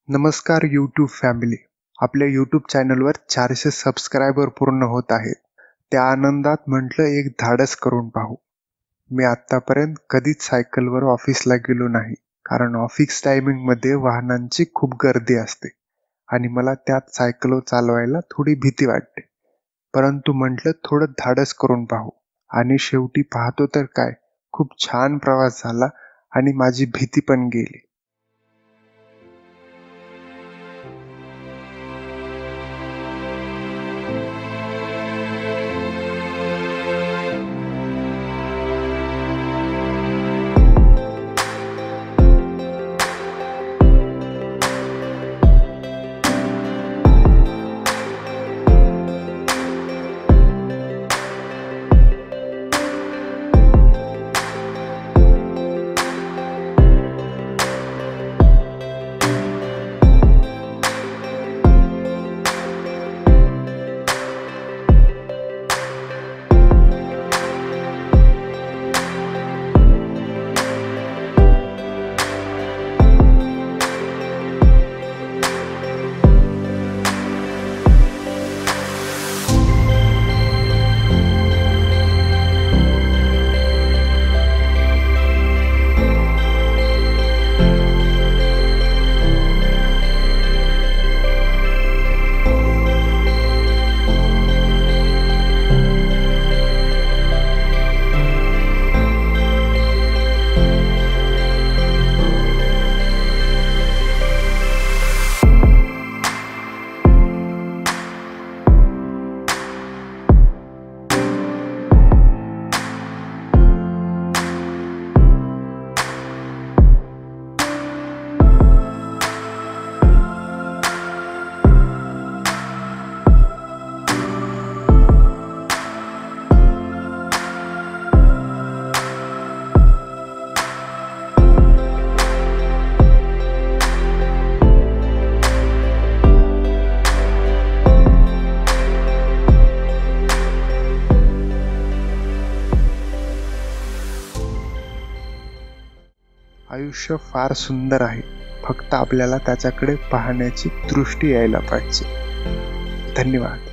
नमस्कार YouTube family. आपल्या YouTube चॅनलवर 400 सबस्क्रायबर पूर्ण होत आहेत. त्या आनंदात म्हटलं एक धाडस करून पाहू. मी आत्तापर्यंत कधीच सायकलवर ऑफिसला गेलो नाही, कारण ऑफिस टायमिंगमध्ये वाहनांची खूप गर्दी असते आणि मला त्यात सायकल चालवायला थोडी भीती वाटते. परंतु म्हटलं थोडं धाडस करून पाहू आणि शेवटी पाहतो तर काय, खूप छान प्रवास झाला आणि माझी भीती पण गेली. आयुष्य फार सुंदर आहे, फक्त आपल्याला त्याच्याकडे पाहण्याची दृष्टी यायला पाहिजे. धन्यवाद.